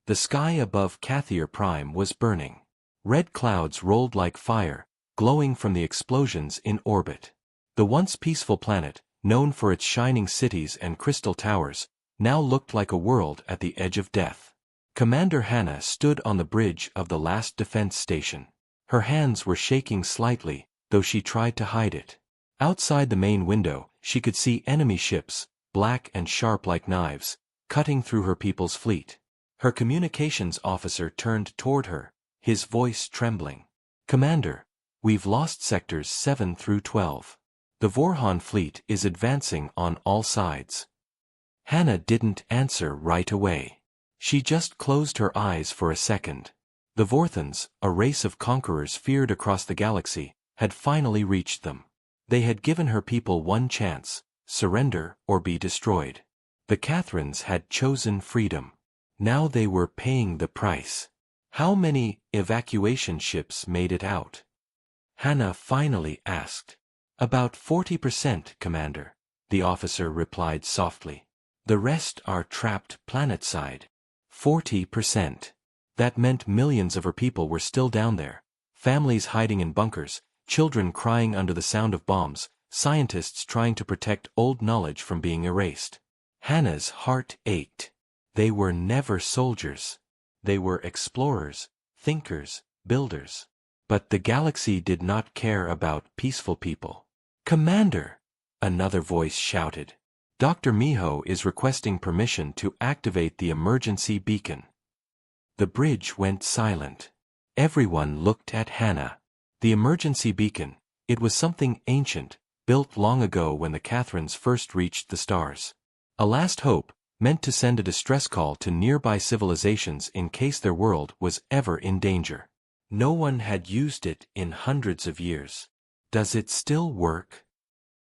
The sky above Cathier Prime was burning. Red clouds rolled like fire, glowing from the explosions in orbit. The once peaceful planet, known for its shining cities and crystal towers, now looked like a world at the edge of death. Commander Hannah stood on the bridge of the last defense station. Her hands were shaking slightly, though she tried to hide it. Outside the main window, she could see enemy ships, black and sharp like knives, cutting through her people's fleet. Her communications officer turned toward her, his voice trembling. "Commander, we've lost sectors 7 through 12. The Vorhan fleet is advancing on all sides." Hannah didn't answer right away. She just closed her eyes for a second. The Vorthans, a race of conquerors feared across the galaxy, had finally reached them. They had given her people one chance: surrender or be destroyed. The Catherans had chosen freedom. Now they were paying the price. How many evacuation ships made it out? Hannah finally asked. "About 40%, Commander," the officer replied softly. "The rest are trapped planetside." 40%. That meant millions of her people were still down there. Families hiding in bunkers, children crying under the sound of bombs, scientists trying to protect old knowledge from being erased. Hannah's heart ached. They were never soldiers. They were explorers, thinkers, builders. But the galaxy did not care about peaceful people. "Commander!" another voice shouted. "Dr. Miho is requesting permission to activate the emergency beacon." The bridge went silent. Everyone looked at Hannah. The emergency beacon, it was something ancient, built long ago when the Catherans first reached the stars. A last hope, meant to send a distress call to nearby civilizations in case their world was ever in danger. No one had used it in hundreds of years. "Does it still work?"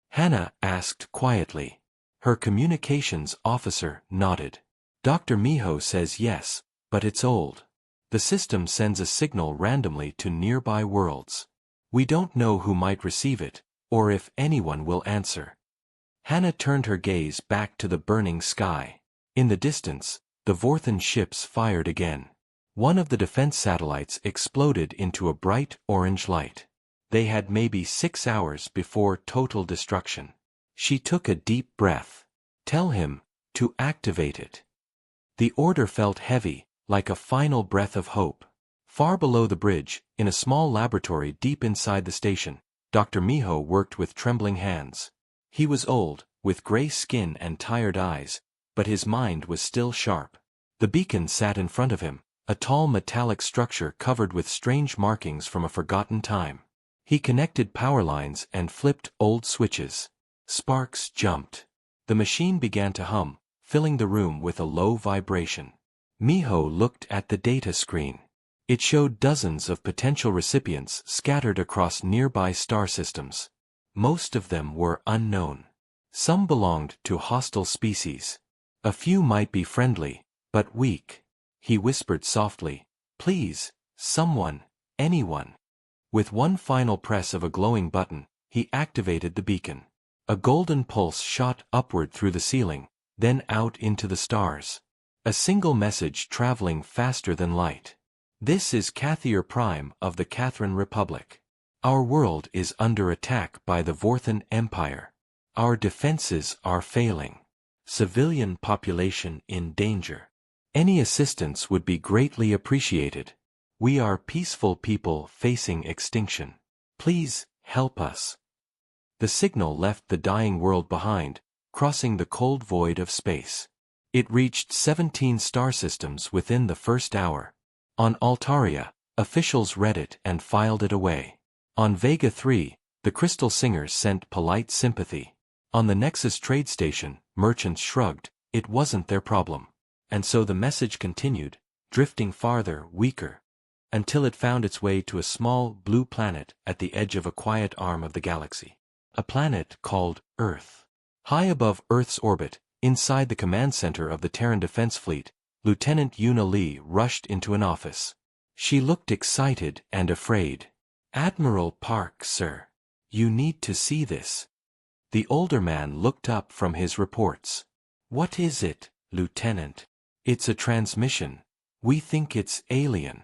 Hannah asked quietly. Her communications officer nodded. "Dr. Miho says yes, but it's old. The system sends a signal randomly to nearby worlds. We don't know who might receive it, or if anyone will answer." Hannah turned her gaze back to the burning sky. In the distance, the Vorthan ships fired again. One of the defense satellites exploded into a bright orange light. They had maybe 6 hours before total destruction. She took a deep breath. "Tell him to activate it." The order felt heavy, like a final breath of hope. Far below the bridge, in a small laboratory deep inside the station, Dr. Miho worked with trembling hands. He was old, with gray skin and tired eyes, but his mind was still sharp. The beacon sat in front of him, a tall metallic structure covered with strange markings from a forgotten time. He connected power lines and flipped old switches. Sparks jumped. The machine began to hum, filling the room with a low vibration. Miho looked at the data screen. It showed dozens of potential recipients scattered across nearby star systems. Most of them were unknown. Some belonged to hostile species. A few might be friendly, but weak. He whispered softly, "Please, someone, anyone." With one final press of a glowing button, he activated the beacon. A golden pulse shot upward through the ceiling, then out into the stars. A single message traveling faster than light. "This is Cathier Prime of the Catherine Republic. Our world is under attack by the Vorthan Empire. Our defenses are failing. Civilian population in danger. Any assistance would be greatly appreciated. We are peaceful people facing extinction. Please, help us." The signal left the dying world behind, crossing the cold void of space. It reached 17 star systems within the first hour. On Altaria, officials read it and filed it away. On Vega 3, the Crystal Singers sent polite sympathy. On the Nexus trade station, merchants shrugged, it wasn't their problem. And so the message continued, drifting farther, weaker, until it found its way to a small, blue planet at the edge of a quiet arm of the galaxy. A planet called Earth. High above Earth's orbit, inside the command center of the Terran Defense Fleet, Lieutenant Yuna Lee rushed into an office. She looked excited and afraid. "Admiral Park, sir. You need to see this." The older man looked up from his reports. "What is it, Lieutenant?" "It's a transmission. We think it's alien.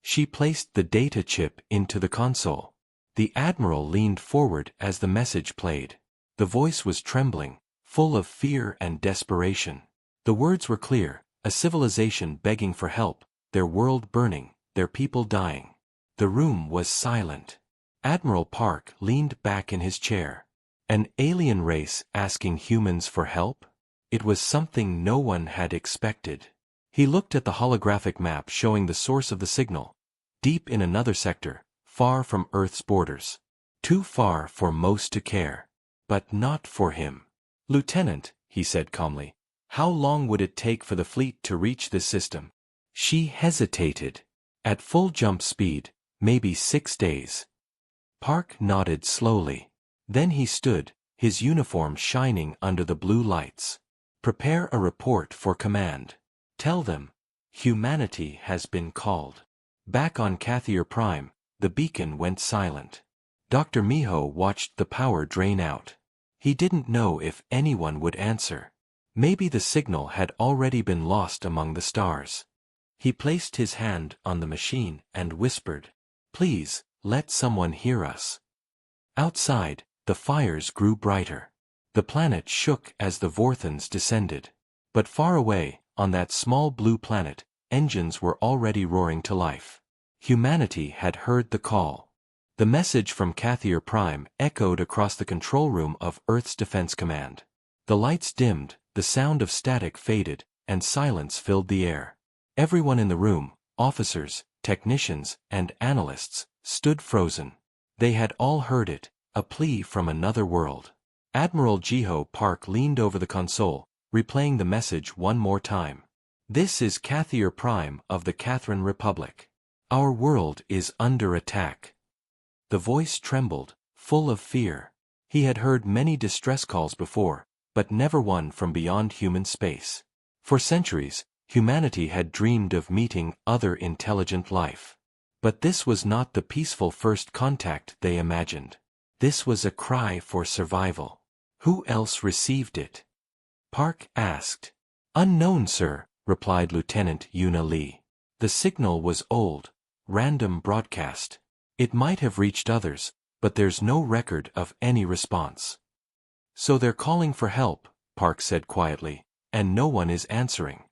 She placed the data chip into the console. The Admiral leaned forward as the message played. The voice was trembling, full of fear and desperation. The words were clear, a civilization begging for help, their world burning, their people dying. The room was silent. Admiral Park leaned back in his chair. An alien race asking humans for help? It was something no one had expected. He looked at the holographic map showing the source of the signal, deep in another sector, far from Earth's borders. Too far for most to care. But not for him. "Lieutenant," he said calmly, "how long would it take for the fleet to reach this system?" She hesitated. "At full jump speed, maybe 6 days." Park nodded slowly. Then he stood, his uniform shining under the blue lights. "Prepare a report for command. Tell them, humanity has been called." Back on Cathier Prime, the beacon went silent. Dr. Miho watched the power drain out. He didn't know if anyone would answer. Maybe the signal had already been lost among the stars. He placed his hand on the machine and whispered, "Please, let someone hear us." Outside, the fires grew brighter. The planet shook as the Vorthons descended. But far away, on that small blue planet, engines were already roaring to life. Humanity had heard the call. The message from Cathier Prime echoed across the control room of Earth's Defense Command. The lights dimmed, the sound of static faded, and silence filled the air. Everyone in the room, officers, technicians, and analysts, stood frozen. They had all heard it, a plea from another world. Admiral Jiho Park leaned over the console, replaying the message one more time. "This is Cathier Prime of the Catherine Republic. Our world is under attack." The voice trembled, full of fear. He had heard many distress calls before, but never one from beyond human space. For centuries, humanity had dreamed of meeting other intelligent life. But this was not the peaceful first contact they imagined. This was a cry for survival. Who else received it? Park asked. "Unknown, sir," replied Lieutenant Yuna Lee. "The signal was old, random broadcast. It might have reached others, but there's no record of any response." "So they're calling for help," Park said quietly, "and no one is answering."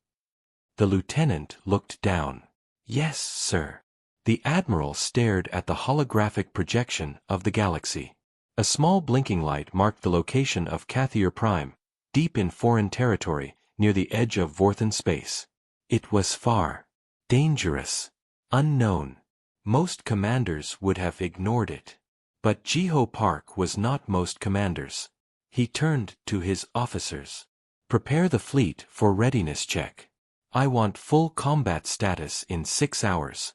The lieutenant looked down. "Yes, sir." The Admiral stared at the holographic projection of the galaxy. A small blinking light marked the location of Cathier Prime, deep in foreign territory, near the edge of Vorthon space. It was far, dangerous, unknown. Most commanders would have ignored it. But Jiho Park was not most commanders. He turned to his officers. "Prepare the fleet for readiness check. I want full combat status in 6 hours."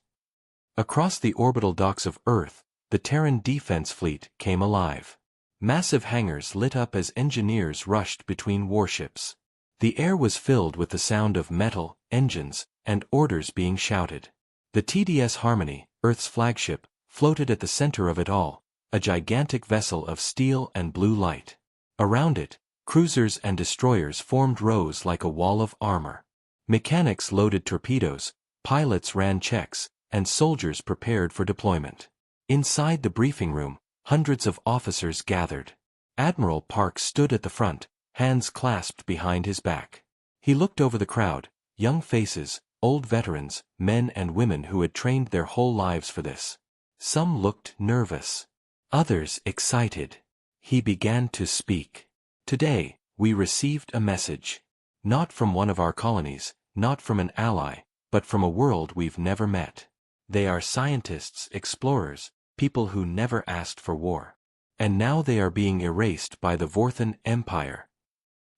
Across the orbital docks of Earth, the Terran defense fleet came alive. Massive hangars lit up as engineers rushed between warships. The air was filled with the sound of metal, engines, and orders being shouted. The TDS Harmony, Earth's flagship, floated at the center of it all, a gigantic vessel of steel and blue light. Around it, cruisers and destroyers formed rows like a wall of armor. Mechanics loaded torpedoes, pilots ran checks, and soldiers prepared for deployment. Inside the briefing room, hundreds of officers gathered. Admiral Park stood at the front, hands clasped behind his back. He looked over the crowd, young faces, old veterans, men and women who had trained their whole lives for this. Some looked nervous, others excited. He began to speak. "Today, we received a message. Not from one of our colonies, not from an ally, but from a world we've never met. They are scientists, explorers, people who never asked for war. And now they are being erased by the Vorthon Empire."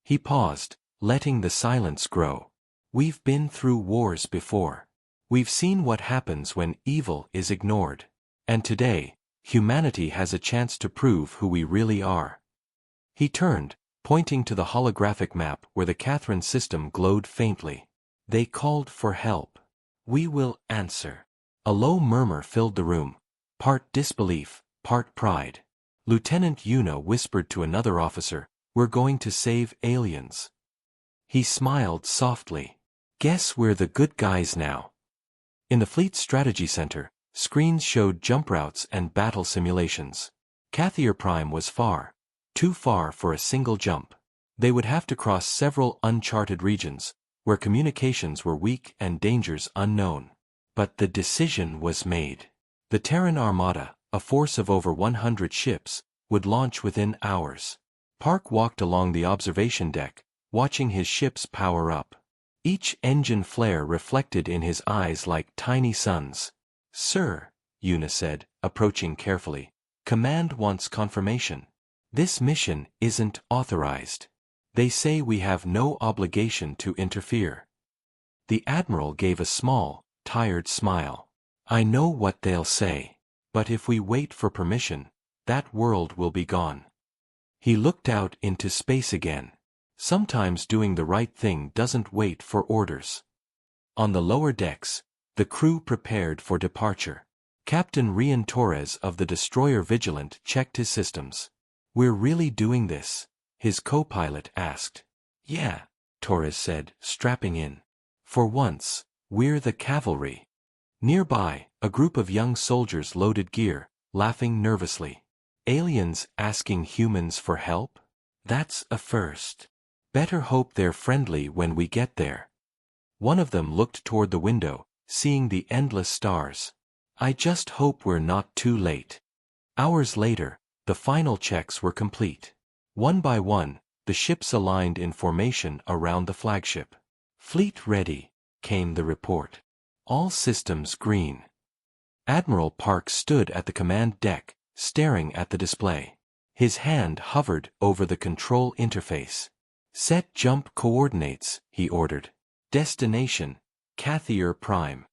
He paused, letting the silence grow. "We've been through wars before. We've seen what happens when evil is ignored. And today, humanity has a chance to prove who we really are." He turned, pointing to the holographic map where the Catherine system glowed faintly. "They called for help. We will answer." A low murmur filled the room, part disbelief, part pride. Lieutenant Yuna whispered to another officer, "We're going to save aliens." He smiled softly. Guess we're the good guys now. In the Fleet Strategy Center, screens showed jump routes and battle simulations. Cathier Prime was far, too far for a single jump. They would have to cross several uncharted regions, where communications were weak and dangers unknown. But the decision was made. The Terran Armada, a force of over 100 ships, would launch within hours. Park walked along the observation deck, watching his ships power up. Each engine flare reflected in his eyes like tiny suns. "Sir," Una said, approaching carefully, "Command wants confirmation. This mission isn't authorized. They say we have no obligation to interfere." The Admiral gave a small, tired smile. "I know what they'll say. But if we wait for permission, that world will be gone." He looked out into space again. Sometimes doing the right thing doesn't wait for orders. On the lower decks, the crew prepared for departure. Captain Rian Torres of the destroyer Vigilant checked his systems. "We're really doing this?" his co-pilot asked. "Yeah," Torres said, strapping in. "For once, we're the cavalry." Nearby, a group of young soldiers loaded gear, laughing nervously. Aliens asking humans for help? That's a first. Better hope they're friendly when we get there. One of them looked toward the window, seeing the endless stars. "I just hope we're not too late." Hours later, the final checks were complete. One by one, the ships aligned in formation around the flagship. "Fleet ready," came the report. "All systems green." Admiral Park stood at the command deck, staring at the display. His hand hovered over the control interface. "Set jump coordinates," he ordered. "Destination, Cathier Prime."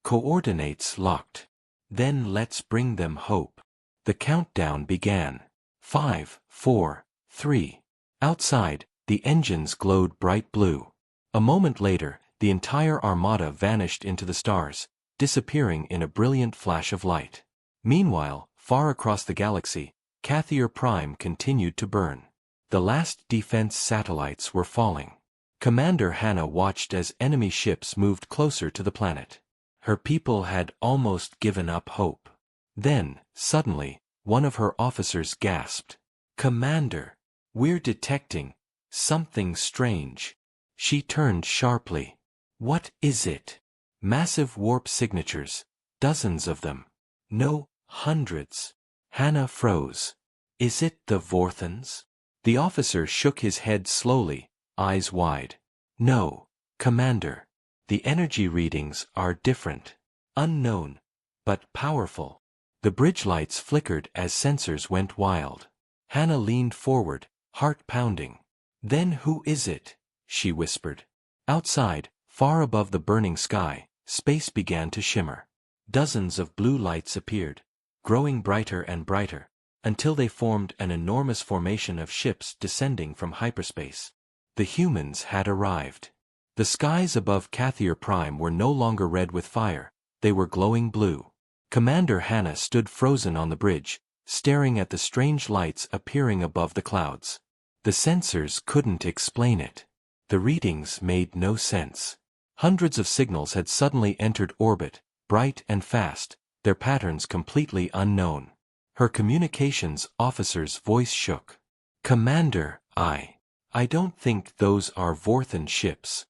Coordinates locked. "Then let's bring them hope." The countdown began. 5, 4, 3. Outside, the engines glowed bright blue. A moment later, the entire armada vanished into the stars, disappearing in a brilliant flash of light. Meanwhile, far across the galaxy, Cathier Prime continued to burn. The last defense satellites were falling. Commander Hannah watched as enemy ships moved closer to the planet. Her people had almost given up hope. Then, suddenly, one of her officers gasped. "Commander, we're detecting something strange." She turned sharply. "What is it?" "Massive warp signatures, dozens of them." "No, hundreds." Hannah froze. "Is it the Vorthons?" The officer shook his head slowly, eyes wide. "No, Commander. The energy readings are different. Unknown, but powerful." The bridge lights flickered as sensors went wild. Hannah leaned forward, heart pounding. "Then who is it?" she whispered. Outside, far above the burning sky, space began to shimmer. Dozens of blue lights appeared, growing brighter and brighter, until they formed an enormous formation of ships descending from hyperspace. The humans had arrived. The skies above Cathier Prime were no longer red with fire, they were glowing blue. Commander Hannah stood frozen on the bridge, staring at the strange lights appearing above the clouds. The sensors couldn't explain it. The readings made no sense. Hundreds of signals had suddenly entered orbit, bright and fast, their patterns completely unknown. Her communications officer's voice shook. "Commander, I don't think those are Vorthon ships."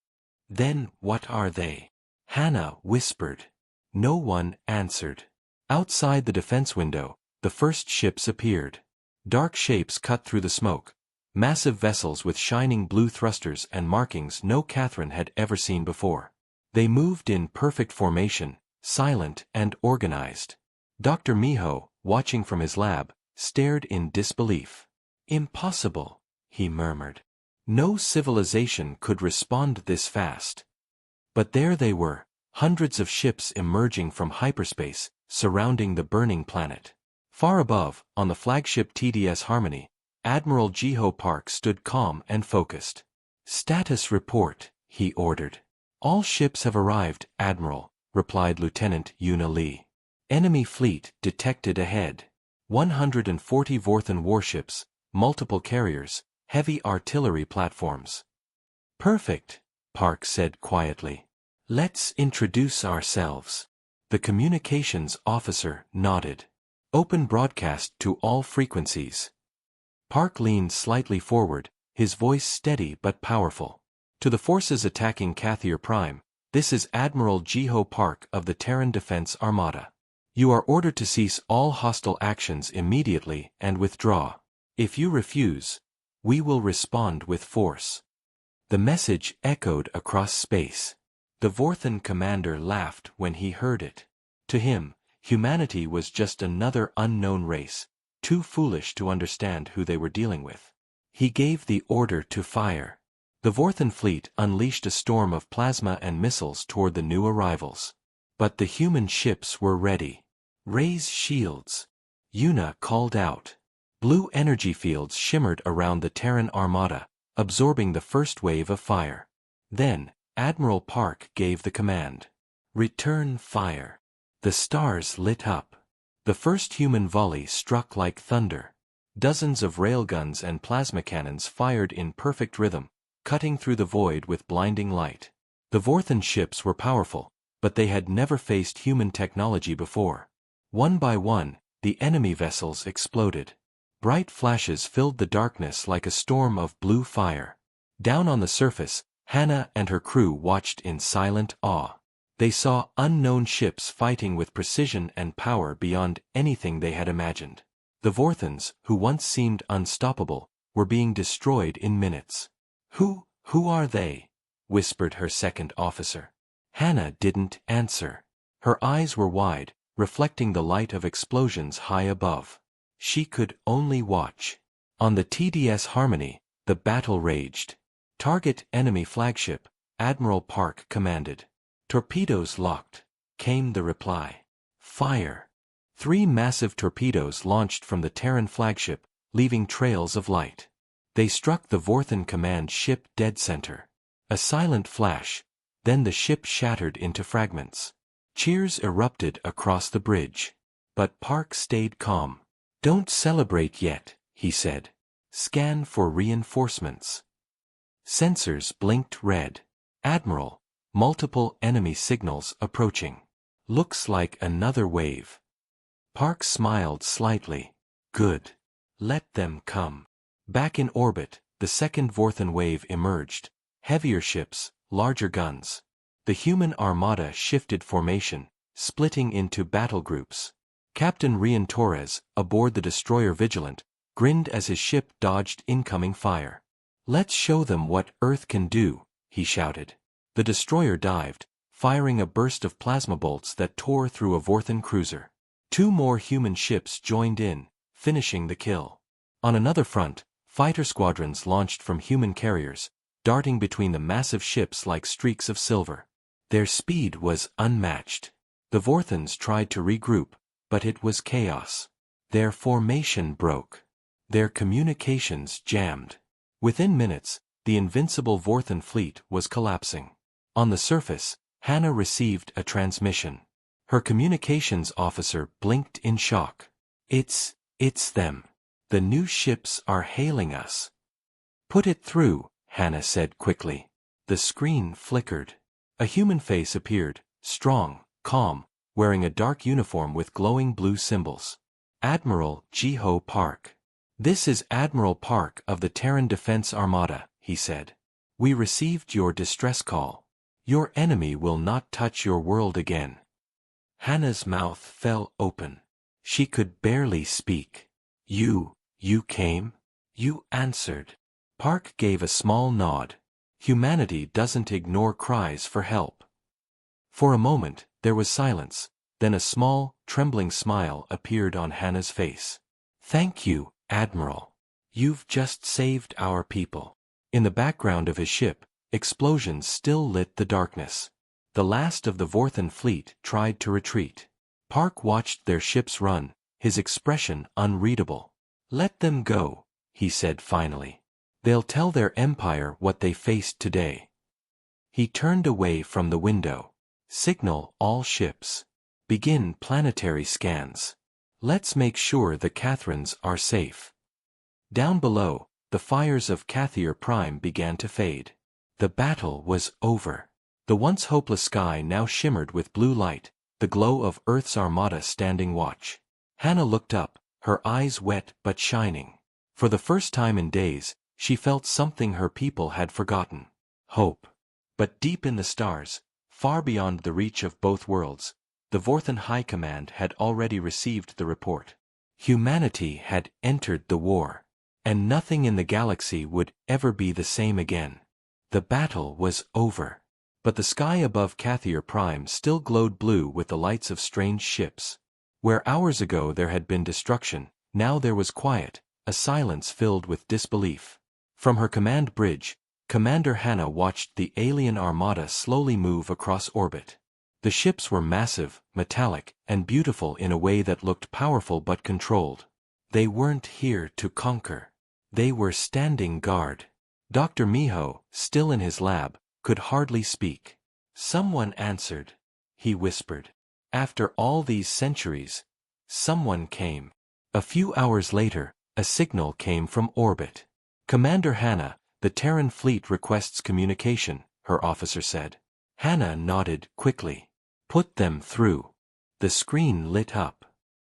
"Then what are they?" Hannah whispered. No one answered. Outside the defense window, the first ships appeared. Dark shapes cut through the smoke. Massive vessels with shining blue thrusters and markings no Catherine had ever seen before. They moved in perfect formation, silent and organized. Dr. Miho, watching from his lab, stared in disbelief. "Impossible," he murmured. "No civilization could respond this fast." But there they were, hundreds of ships emerging from hyperspace, surrounding the burning planet. Far above, on the flagship TDS Harmony, Admiral Jiho Park stood calm and focused. "Status report," he ordered. "All ships have arrived, Admiral," replied Lieutenant Una Lee. "Enemy fleet detected ahead. 140 Vorthon warships, multiple carriers, heavy artillery platforms." "Perfect," Park said quietly. Let's introduce ourselves. The communications officer nodded. Open broadcast to all frequencies. Park leaned slightly forward, his voice steady but powerful. To the forces attacking Kathier Prime, this is Admiral Jiho Park of the Terran Defense Armada. You are ordered to cease all hostile actions immediately and withdraw. If you refuse, we will respond with force. The message echoed across space. The Vorthan commander laughed when he heard it. To him, humanity was just another unknown race, too foolish to understand who they were dealing with. He gave the order to fire. The Vorthan fleet unleashed a storm of plasma and missiles toward the new arrivals. But the human ships were ready. Raise shields. Yuna called out. Blue energy fields shimmered around the Terran Armada, absorbing the first wave of fire. Then, Admiral Park gave the command. Return fire. The stars lit up. The first human volley struck like thunder. Dozens of railguns and plasma cannons fired in perfect rhythm, cutting through the void with blinding light. The Vorthan ships were powerful, but they had never faced human technology before. One by one, the enemy vessels exploded. Bright flashes filled the darkness like a storm of blue fire. Down on the surface, Hannah and her crew watched in silent awe. They saw unknown ships fighting with precision and power beyond anything they had imagined. The Vorthans, who once seemed unstoppable, were being destroyed in minutes. Who are they?" whispered her second officer. Hannah didn't answer. Her eyes were wide, reflecting the light of explosions high above. She could only watch. On the TDS Harmony, the battle raged. Target enemy flagship, Admiral Park commanded. Torpedoes locked, came the reply. Fire. 3 massive torpedoes launched from the Terran flagship, leaving trails of light. They struck the Vorthan command ship dead center. A silent flash, then the ship shattered into fragments. Cheers erupted across the bridge. But Park stayed calm. Don't celebrate yet, he said. Scan for reinforcements. Sensors blinked red. Admiral, multiple enemy signals approaching. Looks like another wave. Park smiled slightly. Good. Let them come. Back in orbit, the second Vorthan wave emerged. Heavier ships, larger guns. The human armada shifted formation, splitting into battle groups. Captain Rian Torres, aboard the destroyer Vigilant, grinned as his ship dodged incoming fire. Let's show them what Earth can do, he shouted. The destroyer dived, firing a burst of plasma bolts that tore through a Vorthan cruiser. 2 more human ships joined in, finishing the kill. On another front, fighter squadrons launched from human carriers, darting between the massive ships like streaks of silver. Their speed was unmatched. The Vorthans tried to regroup, but it was chaos. Their formation broke. Their communications jammed. Within minutes, the invincible Vorthan fleet was collapsing. On the surface, Hannah received a transmission. Her communications officer blinked in shock. It's them. The new ships are hailing us. Put it through, Hannah said quickly. The screen flickered. A human face appeared, strong, calm, wearing a dark uniform with glowing blue symbols. Admiral Jiho Park. This is Admiral Park of the Terran Defense Armada, he said. We received your distress call. Your enemy will not touch your world again. Hannah's mouth fell open. She could barely speak. You came? You answered. Park gave a small nod. Humanity doesn't ignore cries for help. For a moment, there was silence, then a small, trembling smile appeared on Hannah's face. Thank you, Admiral. You've just saved our people. In the background of his ship, explosions still lit the darkness. The last of the Vorthan fleet tried to retreat. Park watched their ships run, his expression unreadable. Let them go, he said finally. They'll tell their empire what they faced today. He turned away from the window. Signal all ships. Begin planetary scans. Let's make sure the Catherines are safe. Down below, the fires of Kathier Prime began to fade. The battle was over. The once hopeless sky now shimmered with blue light, the glow of Earth's Armada standing watch. Hannah looked up, her eyes wet but shining. For the first time in days, she felt something her people had forgotten. Hope. But deep in the stars, far beyond the reach of both worlds, the Vorthan High Command had already received the report. Humanity had entered the war, and nothing in the galaxy would ever be the same again. The battle was over. But the sky above Cathier Prime still glowed blue with the lights of strange ships. Where hours ago there had been destruction, now there was quiet, a silence filled with disbelief. From her command bridge, Commander Hannah watched the alien Armada slowly move across orbit. The ships were massive, metallic, and beautiful in a way that looked powerful but controlled. They weren't here to conquer. They were standing guard. Dr. Miho, still in his lab, could hardly speak. "Someone answered," he whispered. "After all these centuries, someone came." A few hours later, a signal came from orbit. "Commander Hannah, the Terran fleet requests communication," her officer said. Hannah nodded quickly. "Put them through." The screen lit up.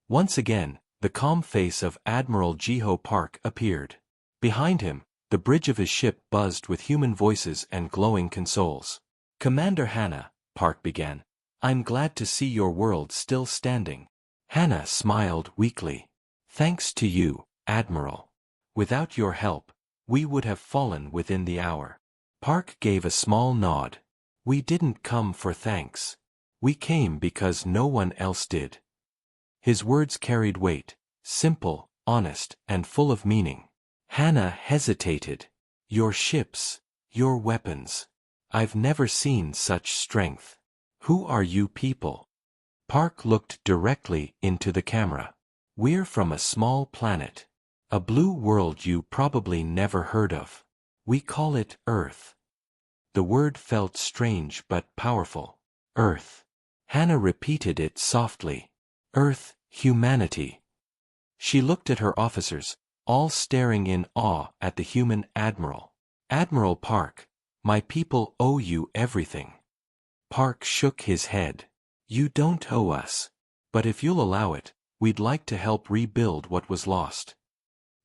Once again, the calm face of Admiral Jiho Park appeared. Behind him, the bridge of his ship buzzed with human voices and glowing consoles. "Commander Hannah," Park began, "I'm glad to see your world still standing." Hannah smiled weakly. "Thanks to you, Admiral. Without your help, we would have fallen within the hour." Park gave a small nod. "We didn't come for thanks. We came because no one else did." His words carried weight, simple, honest, and full of meaning. Hannah hesitated. "Your ships, your weapons. I've never seen such strength. Who are you people?" Park looked directly into the camera. "We're from a small planet. A blue world you probably never heard of. We call it Earth." The word felt strange but powerful. Earth. Hannah repeated it softly. "Earth, humanity." She looked at her officers, all staring in awe at the human admiral. "Admiral Park, my people owe you everything." Park shook his head. "You don't owe us. But if you'll allow it, we'd like to help rebuild what was lost."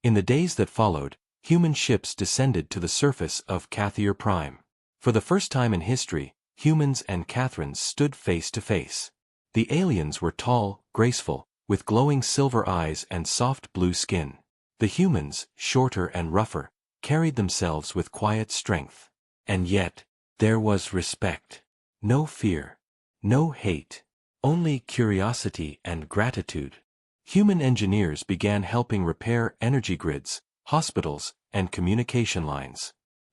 In the days that followed, human ships descended to the surface of Cathier Prime. For the first time in history, humans and Catherines stood face to face. The aliens were tall, graceful, with glowing silver eyes and soft blue skin. The humans, shorter and rougher, carried themselves with quiet strength. And yet, there was respect. No fear. No hate. Only curiosity and gratitude. Human engineers began helping repair energy grids, hospitals, and communication lines.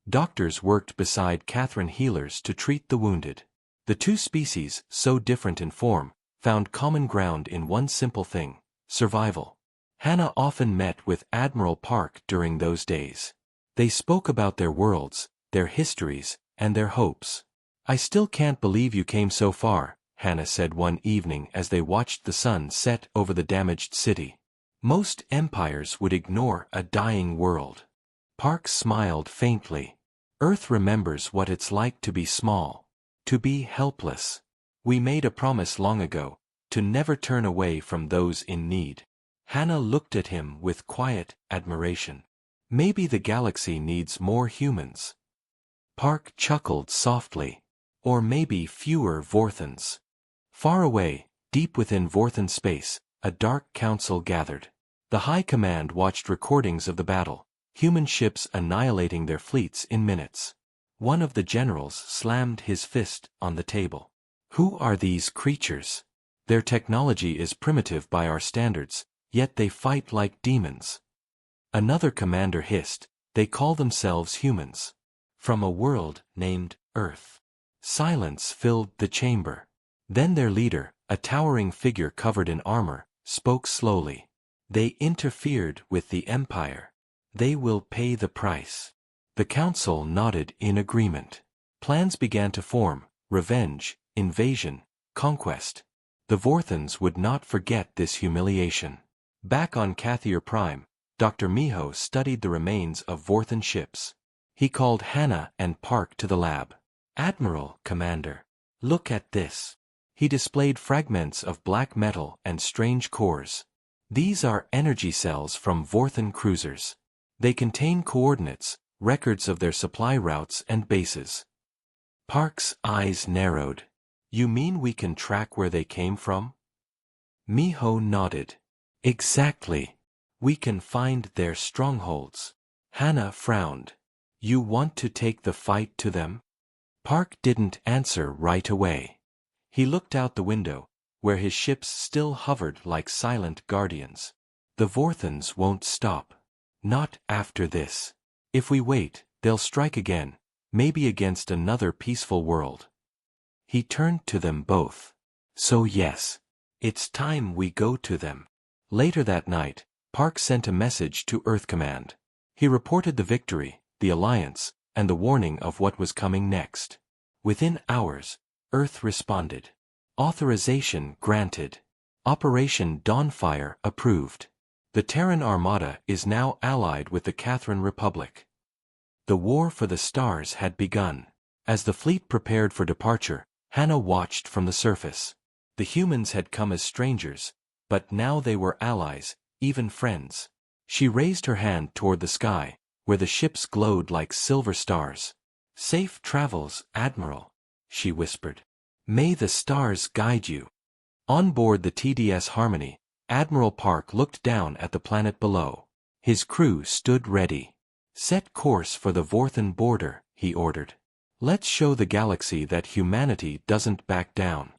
Doctors worked beside Catherine healers to treat the wounded. The two species, so different in form, found common ground in one simple thing: survival. Hannah often met with Admiral Park during those days. They spoke about their worlds, their histories, and their hopes. "I still can't believe you came so far," Hannah said one evening as they watched the sun set over the damaged city. "Most empires would ignore a dying world." Park smiled faintly. "Earth remembers what it's like to be small, to be helpless. We made a promise long ago, to never turn away from those in need." Hannah looked at him with quiet admiration. "Maybe the galaxy needs more humans." Park chuckled softly. "Or maybe fewer Vorthans." Far away, deep within Vorthan space, a dark council gathered. The High Command watched recordings of the battle, human ships annihilating their fleets in minutes. One of the generals slammed his fist on the table. "Who are these creatures? Their technology is primitive by our standards, yet they fight like demons." Another commander hissed, "They call themselves humans. From a world named Earth." Silence filled the chamber. Then their leader, a towering figure covered in armor, spoke slowly. "They interfered with the Empire. They will pay the price." The council nodded in agreement. Plans began to form: revenge, invasion, conquest. The Vorthans would not forget this humiliation. Back on Cathier Prime, Dr. Miho studied the remains of Vorthan ships. He called Hannah and Park to the lab. "Admiral, Commander. Look at this." He displayed fragments of black metal and strange cores. "These are energy cells from Vorthan cruisers. They contain coordinates, records of their supply routes and bases." Park's eyes narrowed. "You mean we can track where they came from?" Miho nodded. "Exactly. We can find their strongholds." Hannah frowned. "You want to take the fight to them?" Park didn't answer right away. He looked out the window, where his ships still hovered like silent guardians. "The Vorthans won't stop. Not after this. If we wait, they'll strike again, maybe against another peaceful world." He turned to them both. "So yes, it's time we go to them." Later that night, Park sent a message to Earth Command. He reported the victory, the alliance, and the warning of what was coming next. Within hours, Earth responded. "Authorization granted. Operation Dawnfire approved. The Terran Armada is now allied with the Catherine Republic." The war for the stars had begun. As the fleet prepared for departure, Hannah watched from the surface. The humans had come as strangers, but now they were allies, even friends. She raised her hand toward the sky, where the ships glowed like silver stars. "Safe travels, Admiral," she whispered. "May the stars guide you." On board the TDS Harmony, Admiral Park looked down at the planet below. His crew stood ready. "Set course for the Vorthan border," he ordered. "Let's show the galaxy that humanity doesn't back down."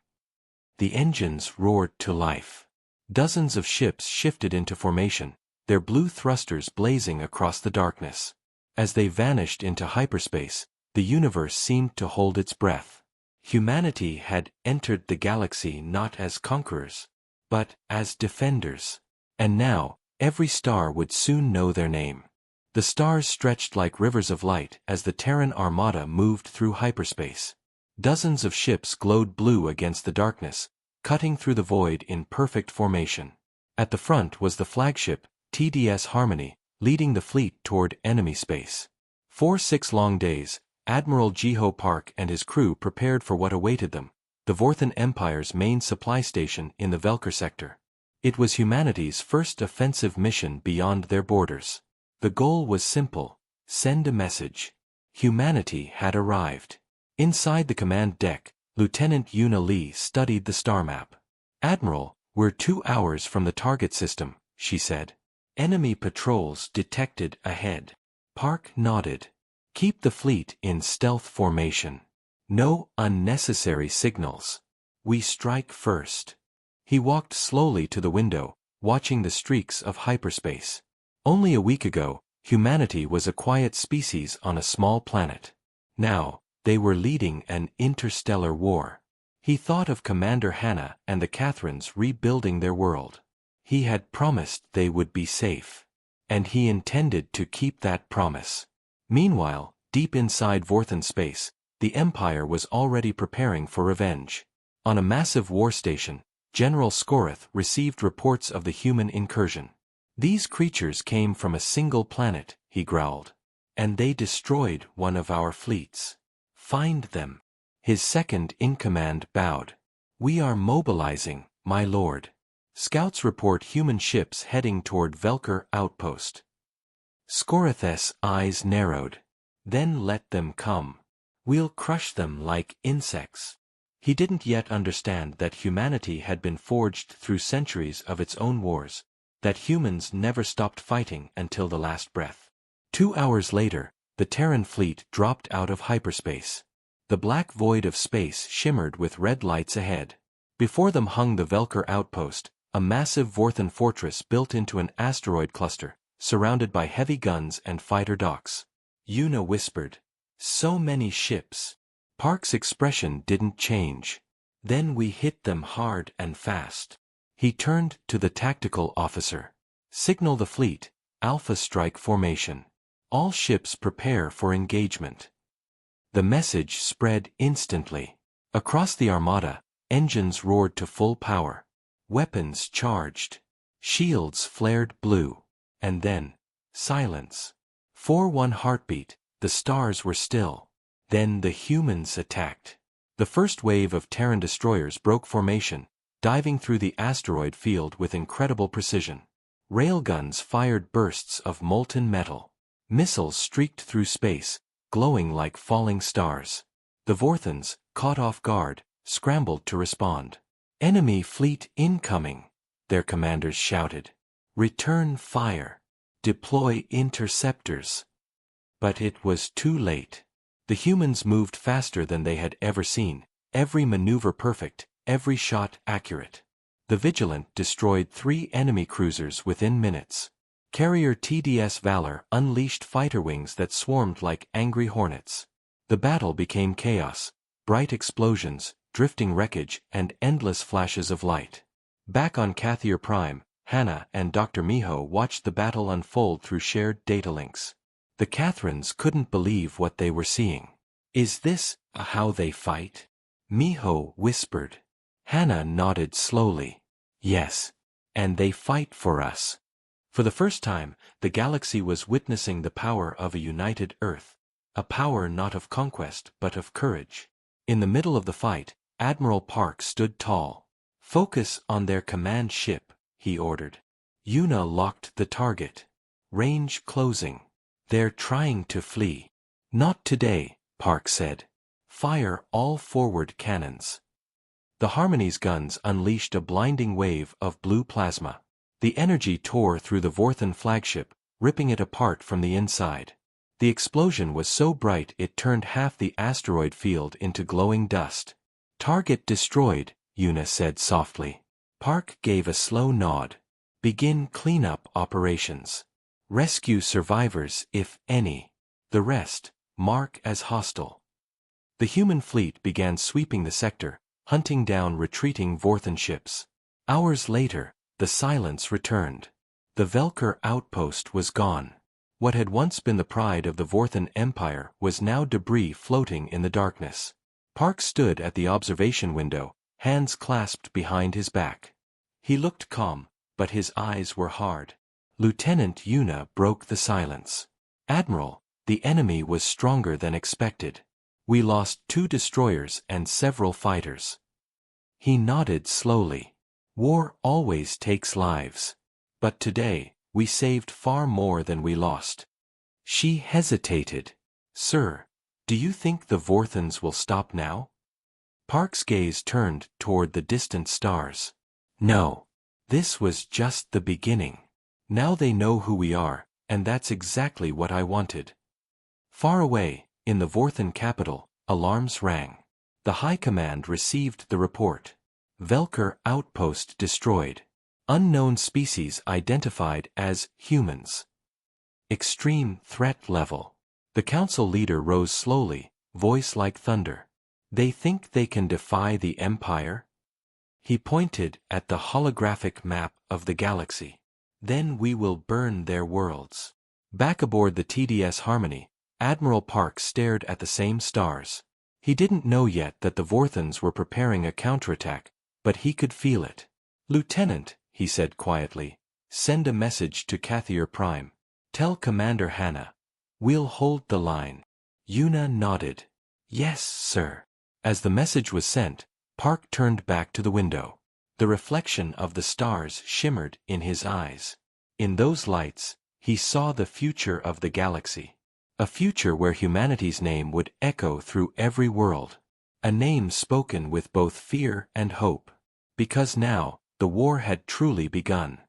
The engines roared to life. Dozens of ships shifted into formation, their blue thrusters blazing across the darkness. As they vanished into hyperspace, the universe seemed to hold its breath. Humanity had entered the galaxy not as conquerors, but as defenders. And now, every star would soon know their name. The stars stretched like rivers of light as the Terran Armada moved through hyperspace. Dozens of ships glowed blue against the darkness, cutting through the void in perfect formation. At the front was the flagship, TDS Harmony, leading the fleet toward enemy space. For 6 long days, Admiral Jiho Park and his crew prepared for what awaited them, the Vorthan Empire's main supply station in the Velker sector. It was humanity's first offensive mission beyond their borders. The goal was simple: send a message. Humanity had arrived. Inside the command deck, Lieutenant Yuna Lee studied the star map. "Admiral, we're 2 hours from the target system," she said. "Enemy patrols detected ahead." Park nodded. "Keep the fleet in stealth formation. No unnecessary signals. We strike first." He walked slowly to the window, watching the streaks of hyperspace. Only a week ago, humanity was a quiet species on a small planet. Now, they were leading an interstellar war. He thought of Commander Hannah and the Catherines rebuilding their world. He had promised they would be safe. And he intended to keep that promise. Meanwhile, deep inside Vorthan space, the Empire was already preparing for revenge. On a massive war station, General Skorith received reports of the human incursion. "These creatures came from a single planet," he growled. "And they destroyed one of our fleets. Find them." His second-in-command bowed. "We are mobilizing, my lord. Scouts report human ships heading toward Velker outpost." Skorith's eyes narrowed. "Then let them come. We'll crush them like insects." He didn't yet understand that humanity had been forged through centuries of its own wars, that humans never stopped fighting until the last breath. 2 hours later, the Terran fleet dropped out of hyperspace. The black void of space shimmered with red lights ahead. Before them hung the Velker outpost, a massive Vorthan fortress built into an asteroid cluster, surrounded by heavy guns and fighter docks. Yuna whispered, "So many ships." Park's expression didn't change. "Then we hit them hard and fast." He turned to the tactical officer. "Signal the fleet, Alpha Strike formation. All ships prepare for engagement." The message spread instantly. Across the Armada, engines roared to full power. Weapons charged. Shields flared blue. And then, silence. For one heartbeat, The stars were still. Then the humans attacked. The first wave of Terran destroyers broke formation, diving through the asteroid field with incredible precision. Railguns fired bursts of molten metal. Missiles streaked through space, glowing like falling stars. The Vorthans, caught off guard, scrambled to respond. "Enemy fleet incoming," their commanders shouted. "Return fire. Deploy interceptors." But it was too late. The humans moved faster than they had ever seen, every maneuver perfect, every shot accurate. The Vigilant destroyed 3 enemy cruisers within minutes. Carrier TDS Valor unleashed fighter wings that swarmed like angry hornets. The battle became chaos, bright explosions, drifting wreckage, and endless flashes of light. Back on Cathier Prime, Hannah and Dr. Miho watched the battle unfold through shared data links. The Catherines couldn't believe what they were seeing. "Is this how they fight?" Miho whispered. Hannah nodded slowly. "Yes. And they fight for us." For the first time, the galaxy was witnessing the power of a united Earth. A power not of conquest but of courage. In the middle of the fight, Admiral Park stood tall. "Focus on their command ship," he ordered. Yuna locked the target. "Range closing. They're trying to flee." "Not today," Park said. "Fire all forward cannons." The Harmony's guns unleashed a blinding wave of blue plasma. The energy tore through the Vorthan flagship, ripping it apart from the inside. The explosion was so bright it turned half the asteroid field into glowing dust. "Target destroyed," Yuna said softly. Park gave a slow nod. "Begin cleanup operations. Rescue survivors if any. The rest, mark as hostile." The human fleet began sweeping the sector, hunting down retreating Vorthan ships. Hours later, the silence returned. The Velker outpost was gone. What had once been the pride of the Vorthan Empire was now debris floating in the darkness. Park stood at the observation window, hands clasped behind his back. He looked calm, but his eyes were hard. Lieutenant Yuna broke the silence. "Admiral, the enemy was stronger than expected. We lost 2 destroyers and several fighters." He nodded slowly. "War always takes lives. But today, we saved far more than we lost." She hesitated. "Sir, do you think the Vorthans will stop now?" Park's gaze turned toward the distant stars. "No. This was just the beginning. Now they know who we are, and that's exactly what I wanted." Far away, in the Vorthan capital, alarms rang. The High Command received the report. Velker outpost destroyed. Unknown species identified as humans. Extreme threat level. The council leader rose slowly, voice like thunder. "They think they can defy the Empire?" He pointed at the holographic map of the galaxy. "Then we will burn their worlds." Back aboard the TDS Harmony, Admiral Park stared at the same stars. He didn't know yet that the Vorthans were preparing a counterattack, but he could feel it. "Lieutenant," he said quietly, "send a message to Cathier Prime. Tell Commander Hannah. We'll hold the line." Yuna nodded. "Yes, sir." As the message was sent, Park turned back to the window. The reflection of the stars shimmered in his eyes. In those lights, he saw the future of the galaxy. A future where humanity's name would echo through every world. A name spoken with both fear and hope. Because now, the war had truly begun.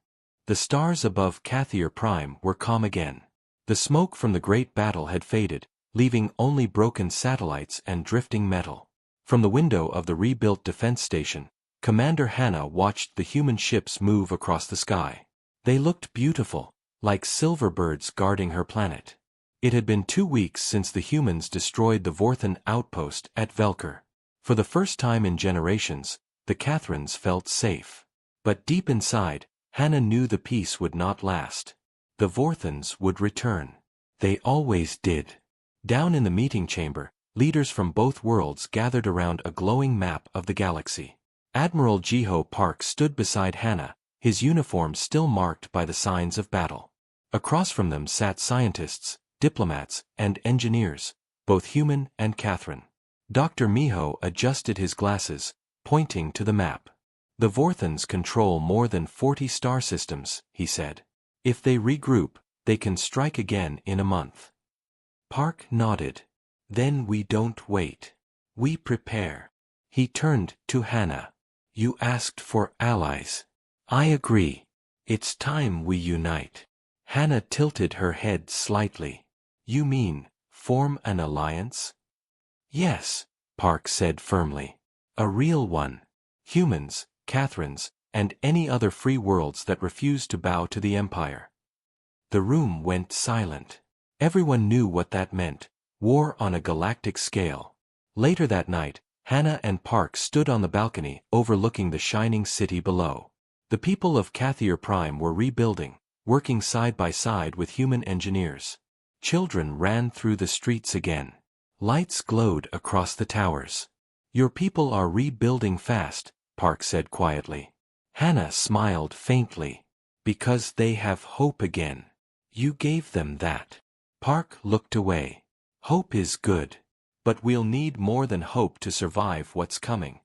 The stars above Cathier Prime were calm again. The smoke from the great battle had faded, leaving only broken satellites and drifting metal. From the window of the rebuilt defense station, Commander Hannah watched the human ships move across the sky. They looked beautiful, like silver birds guarding her planet. It had been 2 weeks since the humans destroyed the Vorthan outpost at Velker. For the first time in generations, the Catherines felt safe. But deep inside, Hannah knew the peace would not last. The Vorthans would return. They always did. Down in the meeting chamber, leaders from both worlds gathered around a glowing map of the galaxy. Admiral Jiho Park stood beside Hannah, his uniform still marked by the signs of battle. Across from them sat scientists, diplomats, and engineers, both human and Catherine. Dr. Miho adjusted his glasses, pointing to the map. The Vorthons control more than 40 star systems, he said. If they regroup, they can strike again in a month. Park nodded. Then we don't wait. We prepare. He turned to Hannah. You asked for allies. I agree. It's time we unite. Hannah tilted her head slightly. You mean, form an alliance? Yes, Park said firmly. A real one. Humans, Catherines, and any other free worlds that refuse to bow to the Empire. The room went silent. Everyone knew what that meant. War on a galactic scale. Later that night, Hannah and Park stood on the balcony overlooking the shining city below. The people of Cathier Prime were rebuilding, working side by side with human engineers. Children ran through the streets again. Lights glowed across the towers. Your people are rebuilding fast, Park said quietly. Hannah smiled faintly. Because they have hope again. You gave them that. Park looked away. Hope is good. But we'll need more than hope to survive what's coming.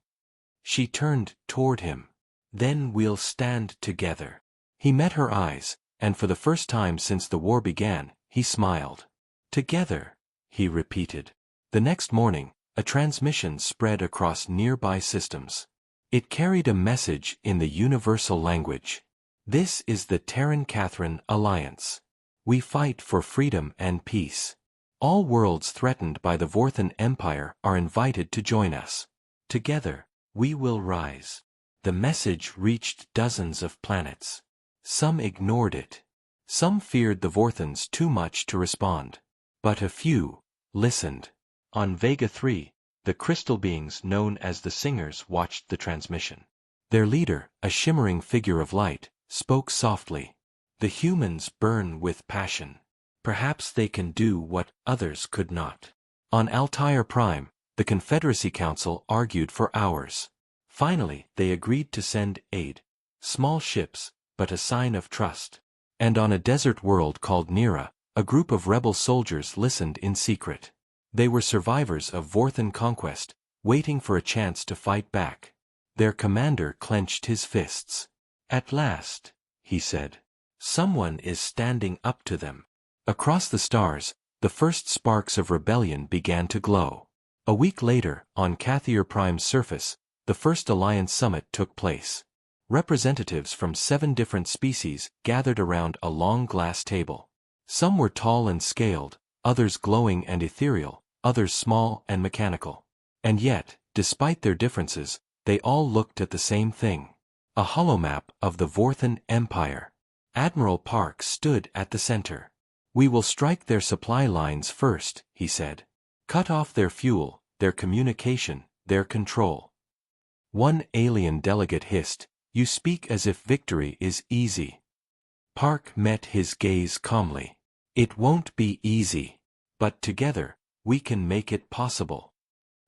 She turned toward him. Then we'll stand together. He met her eyes, and for the first time since the war began, he smiled. Together, he repeated. The next morning, a transmission spread across nearby systems. It carried a message in the universal language. This is the Terran-Catherine Alliance. We fight for freedom and peace. All worlds threatened by the Vorthon Empire are invited to join us. Together, we will rise. The message reached dozens of planets. Some ignored it. Some feared the Vorthons too much to respond. But a few listened. On Vega 3, the crystal beings known as the Singers watched the transmission. Their leader, a shimmering figure of light, spoke softly. The humans burn with passion. Perhaps they can do what others could not. On Altair Prime, the Confederacy Council argued for hours. Finally, they agreed to send aid. Small ships, but a sign of trust. And on a desert world called Nira, a group of rebel soldiers listened in secret. They were survivors of Vorthon conquest, waiting for a chance to fight back. Their commander clenched his fists. At last, he said. Someone is standing up to them. Across the stars, the first sparks of rebellion began to glow. A week later, on Cathier Prime's surface, the first Alliance summit took place. Representatives from 7 different species gathered around a long glass table. Some were tall and scaled, others glowing and ethereal, others small and mechanical. And yet, despite their differences, they all looked at the same thing. A holomap of the Vorthon Empire. Admiral Park stood at the center. We will strike their supply lines first, he said. Cut off their fuel, their communication, their control. One alien delegate hissed, You speak as if victory is easy. Park met his gaze calmly. It won't be easy. But together, we can make it possible.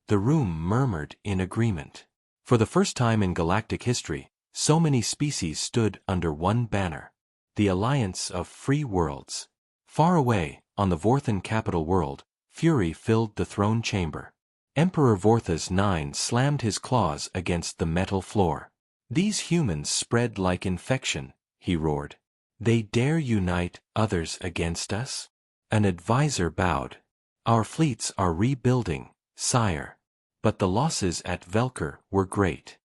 The room murmured in agreement. For the first time in galactic history, so many species stood under one banner. The Alliance of Free Worlds. Far away, on the Vorthon capital world, fury filled the throne chamber. Emperor Vorthas IX slammed his claws against the metal floor. These humans spread like infection, he roared. They dare unite others against us? An advisor bowed. Our fleets are rebuilding, sire. But the losses at Velker were great.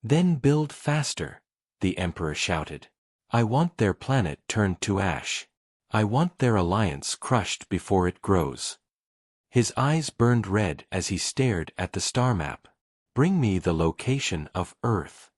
Then build faster, the emperor shouted. I want their planet turned to ash. I want their alliance crushed before it grows. His eyes burned red as he stared at the star map. Bring me the location of Earth.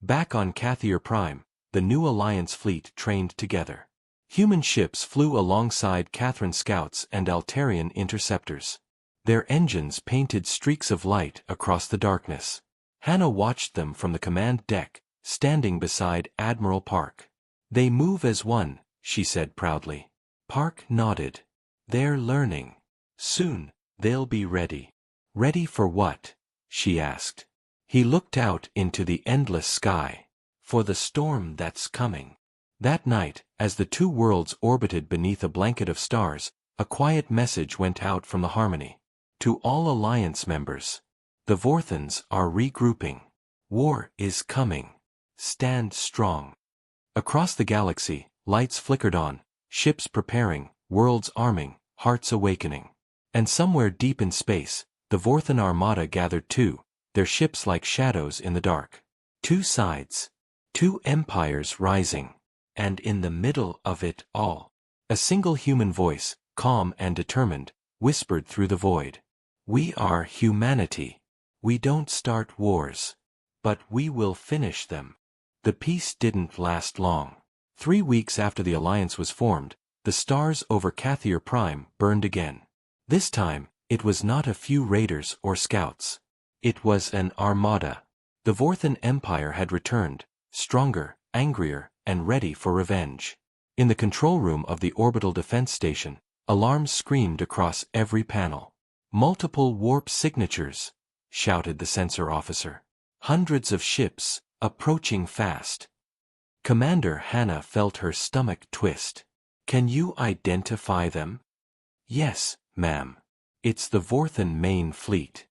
Back on Cathier Prime, the new Alliance fleet trained together. Human ships flew alongside Catherine scouts and Altarian interceptors. Their engines painted streaks of light across the darkness. Hannah watched them from the command deck, standing beside Admiral Park. They move as one, she said proudly. Park nodded. They're learning. Soon, they'll be ready. Ready for what? She asked. He looked out into the endless sky. For the storm that's coming. That night, as the 2 worlds orbited beneath a blanket of stars, A quiet message went out from the Harmony. To all Alliance members. The Vorthons are regrouping. War is coming. Stand strong. Across the galaxy, lights flickered on, ships preparing, worlds arming, hearts awakening. And somewhere deep in space, the Vorthon Armada gathered too, their ships like shadows in the dark. Two sides. Two empires rising. And in the middle of it all, a single human voice, calm and determined, whispered through the void. We are humanity. We don't start wars. But we will finish them. The peace didn't last long. 3 weeks after the alliance was formed, the stars over Cathier Prime burned again. This time, it was not a few raiders or scouts. It was an armada. The Vorthon Empire had returned, stronger, angrier, and ready for revenge. In the control room of the orbital defense station, alarms screamed across every panel. Multiple warp signatures, shouted the sensor officer. Hundreds of ships, approaching fast. Commander Hannah felt her stomach twist. Can you identify them? Yes, ma'am. It's the Vorthon main fleet.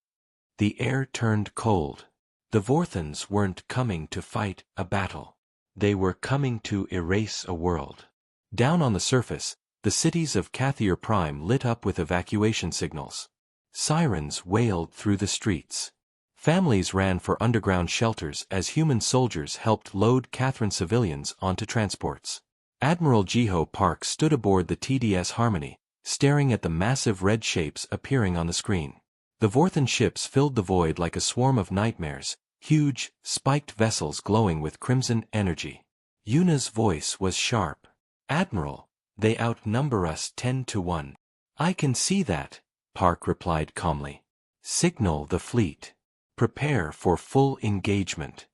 The air turned cold. The Vorthons weren't coming to fight a battle. They were coming to erase a world. Down on the surface, the cities of Cathier Prime lit up with evacuation signals. Sirens wailed through the streets. Families ran for underground shelters as human soldiers helped load Catherine civilians onto transports. Admiral Jiho Park stood aboard the TDS Harmony, staring at the massive red shapes appearing on the screen. The Vorthon ships filled the void like a swarm of nightmares, huge, spiked vessels glowing with crimson energy. Yuna's voice was sharp. Admiral, they outnumber us 10-1. I can see that, Park replied calmly. Signal the fleet. Prepare for full engagement.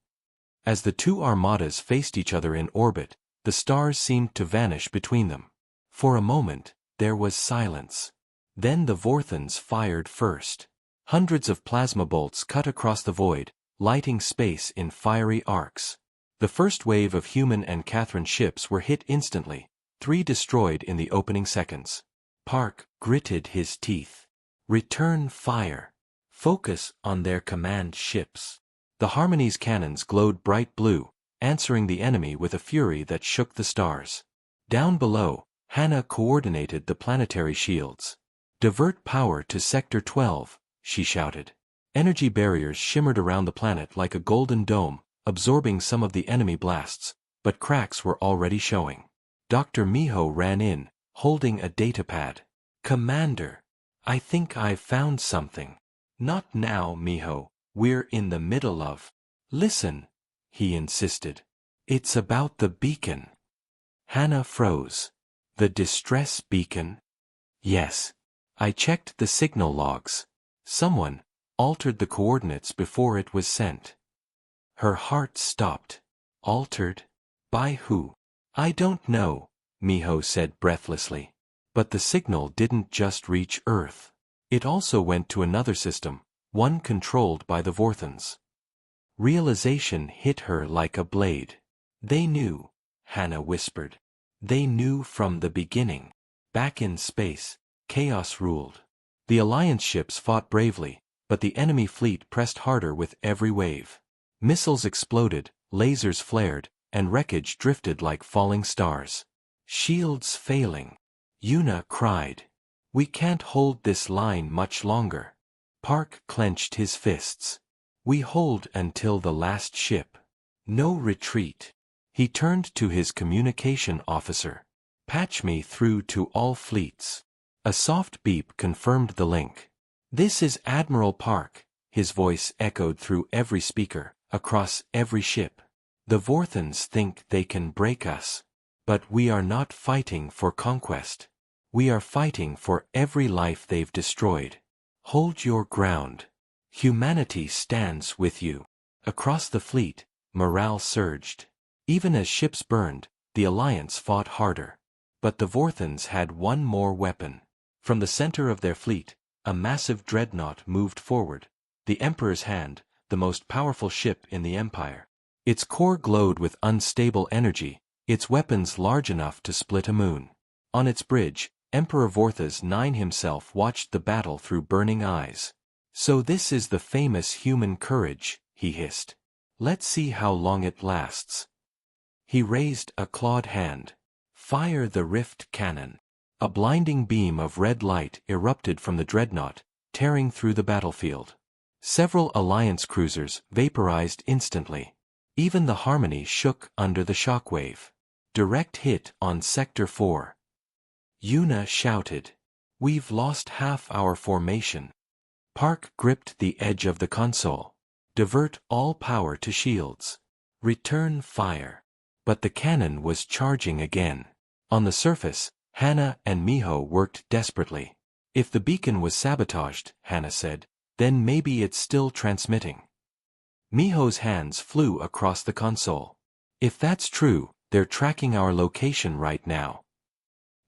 As the two armadas faced each other in orbit, the stars seemed to vanish between them. For a moment, there was silence. Then the Vorthons fired first. Hundreds of plasma bolts cut across the void, lighting space in fiery arcs. The first wave of human and Catherine ships were hit instantly, 3 destroyed in the opening seconds. Park gritted his teeth. Return fire. Focus on their command ships. The Harmony's cannons glowed bright blue, answering the enemy with a fury that shook the stars. Down below, Hannah coordinated the planetary shields. Divert power to Sector 12, she shouted. Energy barriers shimmered around the planet like a golden dome, absorbing some of the enemy blasts, but cracks were already showing. Dr. Miho ran in, holding a datapad. Commander, I think I've found something. Not now, Miho, we're in the middle of... Listen, he insisted. It's about the beacon. Hannah froze. The distress beacon? Yes. I checked the signal logs. Someone altered the coordinates before it was sent. Her heart stopped. Altered? By who? I don't know, Miho said breathlessly. But the signal didn't just reach Earth. It also went to another system, one controlled by the Vorthons. Realization hit her like a blade. They knew, Hannah whispered. They knew from the beginning. Back in space, chaos ruled. The Alliance ships fought bravely, but the enemy fleet pressed harder with every wave. Missiles exploded, lasers flared, and wreckage drifted like falling stars. Shields failing. Yuna cried. We can't hold this line much longer. Park clenched his fists. We hold until the last ship. No retreat. He turned to his communication officer. Patch me through to all fleets. A soft beep confirmed the link. This is Admiral Park, his voice echoed through every speaker, across every ship. The Vorthons think they can break us. But we are not fighting for conquest. We are fighting for every life they've destroyed. Hold your ground. Humanity stands with you. Across the fleet, morale surged. Even as ships burned, the Alliance fought harder. But the Vorthons had one more weapon. From the center of their fleet, a massive dreadnought moved forward. The Emperor's Hand, the most powerful ship in the Empire. Its core glowed with unstable energy, its weapons large enough to split a moon. On its bridge, Emperor Vorthas IX himself watched the battle through burning eyes. "So this is the famous human courage," he hissed. "Let's see how long it lasts." He raised a clawed hand. "Fire the rift cannon." A blinding beam of red light erupted from the dreadnought, tearing through the battlefield. Several Alliance cruisers vaporized instantly. Even the Harmony shook under the shockwave. Direct hit on Sector 4. Yuna shouted. "We've lost half our formation." Park gripped the edge of the console. "Divert all power to shields. Return fire." But the cannon was charging again. On the surface, Hannah and Miho worked desperately. "If the beacon was sabotaged," Hannah said, "then maybe it's still transmitting." Miho's hands flew across the console. "If that's true, they're tracking our location right now.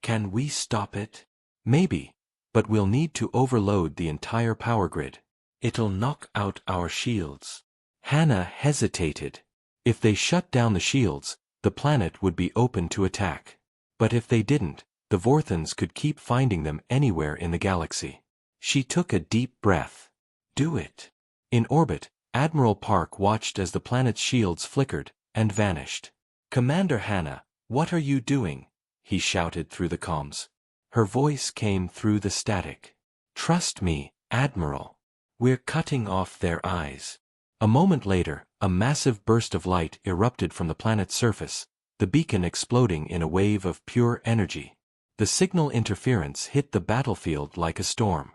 Can we stop it?" "Maybe, but we'll need to overload the entire power grid. It'll knock out our shields." Hannah hesitated. If they shut down the shields, the planet would be open to attack. But if they didn't, the Vorthans could keep finding them anywhere in the galaxy. She took a deep breath. "Do it." In orbit, Admiral Park watched as the planet's shields flickered and vanished. "Commander Hannah, what are you doing?" he shouted through the comms. Her voice came through the static. "Trust me, Admiral. We're cutting off their eyes." A moment later, a massive burst of light erupted from the planet's surface, the beacon exploding in a wave of pure energy. The signal interference hit the battlefield like a storm.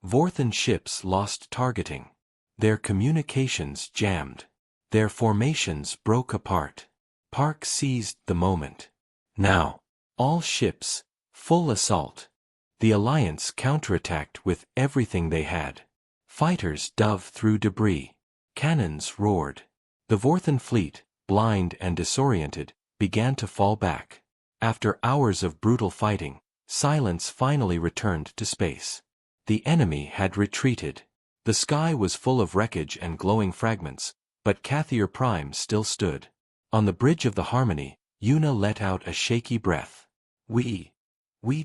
Vorthan ships lost targeting. Their communications jammed. Their formations broke apart. Park seized the moment. "Now. All ships, full assault." The Alliance counterattacked with everything they had. Fighters dove through debris. Cannons roared. The Vorthan fleet, blind and disoriented, began to fall back. After hours of brutal fighting, silence finally returned to space. The enemy had retreated. The sky was full of wreckage and glowing fragments, but Cathier Prime still stood. On the bridge of the Harmony, Yuna let out a shaky breath. We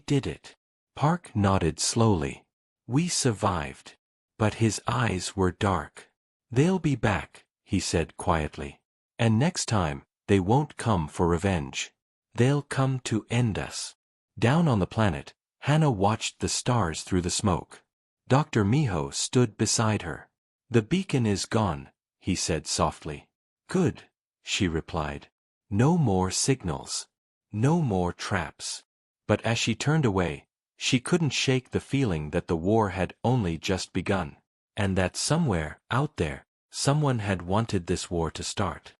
did it." Park nodded slowly. "We survived." But his eyes were dark. "They'll be back," he said quietly. "And next time, they won't come for revenge. They'll come to end us." Down on the planet, Hannah watched the stars through the smoke. Dr. Miho stood beside her. "The beacon is gone," he said softly. "Good," she replied. "No more signals. No more traps." But as she turned away, she couldn't shake the feeling that the war had only just begun, and that somewhere, out there, someone had wanted this war to start.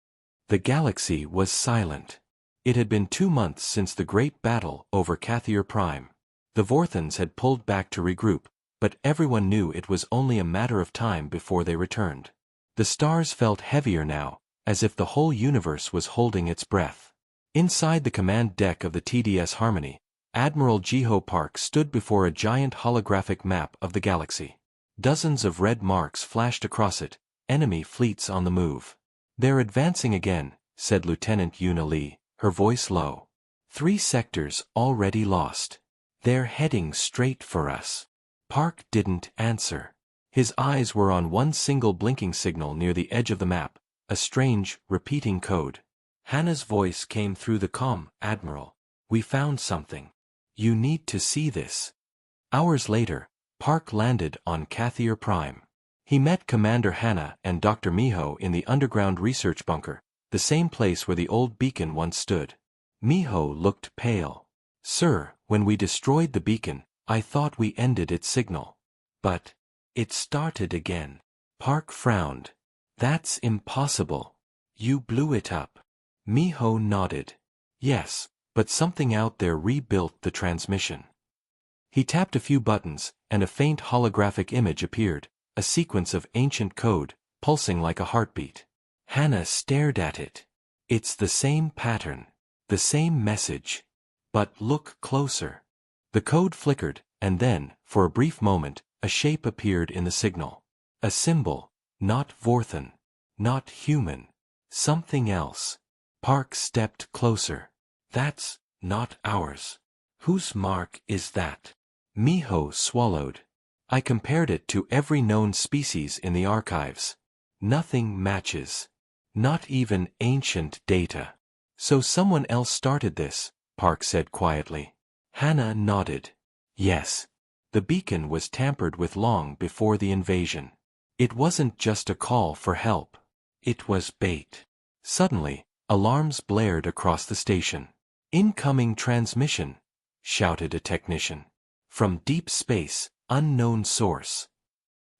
The galaxy was silent. It had been 2 months since the great battle over Cathier Prime. The Vorthans had pulled back to regroup, but everyone knew it was only a matter of time before they returned. The stars felt heavier now, as if the whole universe was holding its breath. Inside the command deck of the TDS Harmony, Admiral Jiho Park stood before a giant holographic map of the galaxy. Dozens of red marks flashed across it, enemy fleets on the move. "They're advancing again," said Lieutenant Yuna Lee, her voice low. 3 sectors already lost. They're heading straight for us." Park didn't answer. His eyes were on one single blinking signal near the edge of the map, a strange, repeating code. Hannah's voice came through the comm. "Admiral, we found something. You need to see this." Hours later, Park landed on Cathier Prime. He met Commander Hannah and Dr. Miho in the underground research bunker, the same place where the old beacon once stood. Miho looked pale. "Sir, when we destroyed the beacon, I thought we ended its signal. But it started again." Park frowned. "That's impossible. You blew it up." Miho nodded. "Yes, but something out there rebuilt the transmission." He tapped a few buttons, and a faint holographic image appeared, a sequence of ancient code, pulsing like a heartbeat. Hannah stared at it. "It's the same pattern. The same message. But look closer." The code flickered, and then, for a brief moment, a shape appeared in the signal. A symbol, not Vorthan. Not human. Something else. Park stepped closer. "That's not ours." Whose mark is that? Miho swallowed. I compared it to every known species in the archives. Nothing matches. Not even ancient data. So someone else started this, Park said quietly. Hannah nodded. Yes. The beacon was tampered with long before the invasion. It wasn't just a call for help. It was bait. Suddenly, alarms blared across the station. Incoming transmission, shouted a technician. From deep space, unknown source.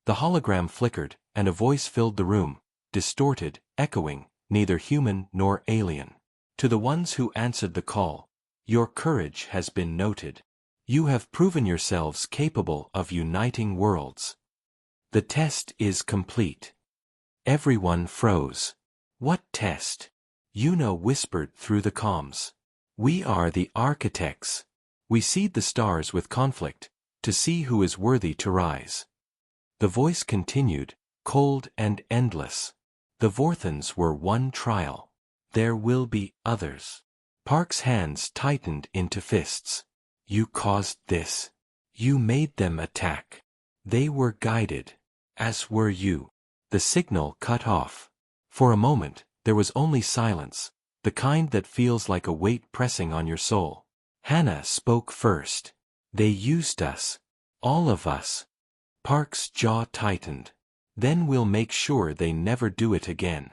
The hologram flickered, and a voice filled the room, distorted, echoing, neither human nor alien. To the ones who answered the call, your courage has been noted. You have proven yourselves capable of uniting worlds. The test is complete. Everyone froze. What test? Yuna whispered through the comms. We are the architects. We seed the stars with conflict, to see who is worthy to rise. The voice continued, cold and endless. The Vorthans were one trial. There will be others. Park's hands tightened into fists. You caused this. You made them attack. They were guided. As were you. The signal cut off. For a moment, there was only silence, the kind that feels like a weight pressing on your soul. Hannah spoke first. They used us. All of us. Park's jaw tightened. Then we'll make sure they never do it again.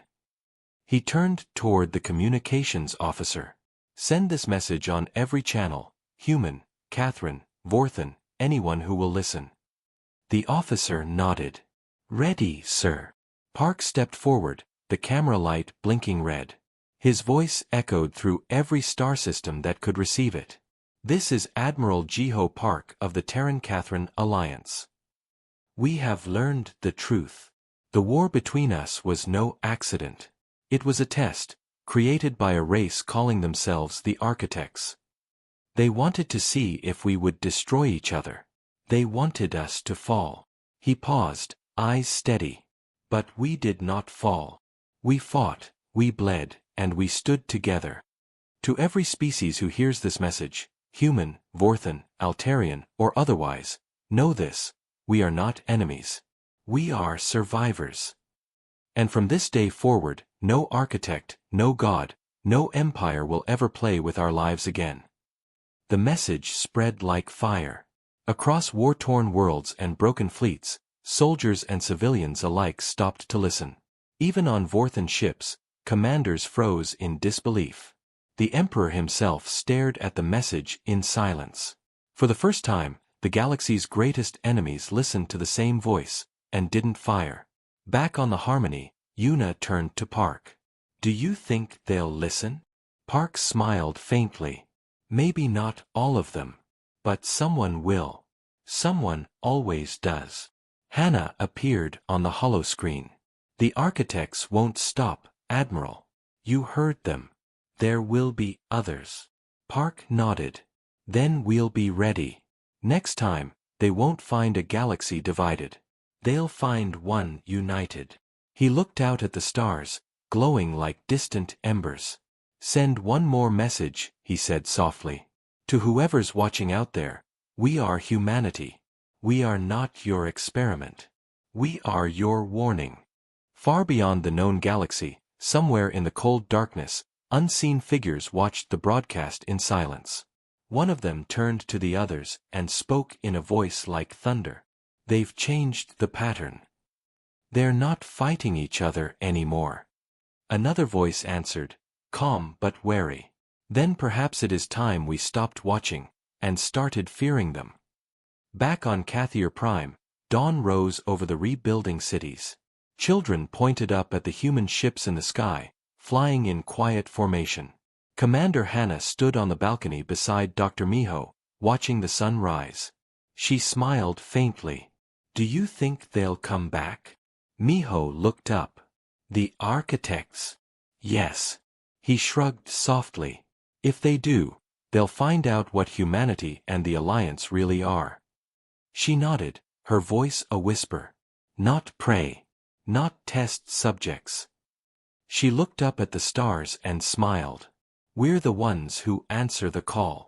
He turned toward the communications officer. Send this message on every channel, human, Catherine, Vorthan, anyone who will listen. The officer nodded. Ready, sir. Park stepped forward, the camera light blinking red. His voice echoed through every star system that could receive it. This is Admiral Jiho Park of the Terran-Catherine Alliance. We have learned the truth. The war between us was no accident. It was a test, created by a race calling themselves the Architects. They wanted to see if we would destroy each other. They wanted us to fall. He paused, eyes steady. But we did not fall. We fought, we bled, and we stood together. To every species who hears this message, human, Vorthan, Altarian, or otherwise, know this, we are not enemies. We are survivors. And from this day forward, no architect, no god, no empire will ever play with our lives again. The message spread like fire. Across war-torn worlds and broken fleets, soldiers and civilians alike stopped to listen. Even on Vorthan ships, commanders froze in disbelief. The Emperor himself stared at the message in silence. For the first time, the galaxy's greatest enemies listened to the same voice, and didn't fire. Back on the Harmony, Yuna turned to Park. Do you think they'll listen? Park smiled faintly. Maybe not all of them. But someone will. Someone always does. Hannah appeared on the holoscreen. The architects won't stop, Admiral. You heard them. There will be others. Park nodded. Then we'll be ready. Next time, they won't find a galaxy divided. They'll find one united. He looked out at the stars, glowing like distant embers. Send one more message, he said softly. To whoever's watching out there, we are humanity. We are not your experiment. We are your warning. Far beyond the known galaxy, somewhere in the cold darkness, unseen figures watched the broadcast in silence. One of them turned to the others and spoke in a voice like thunder. They've changed the pattern. They're not fighting each other anymore. Another voice answered, calm but wary. Then perhaps it is time we stopped watching, and started fearing them. Back on Cathier Prime, dawn rose over the rebuilding cities. Children pointed up at the human ships in the sky, flying in quiet formation. Commander Hannah stood on the balcony beside Dr. Miho, watching the sun rise. She smiled faintly. Do you think they'll come back? Miho looked up. The architects? Yes. He shrugged softly. If they do, they'll find out what humanity and the Alliance really are. She nodded, her voice a whisper. Not prey. Not test subjects. She looked up at the stars and smiled. We're the ones who answer the call.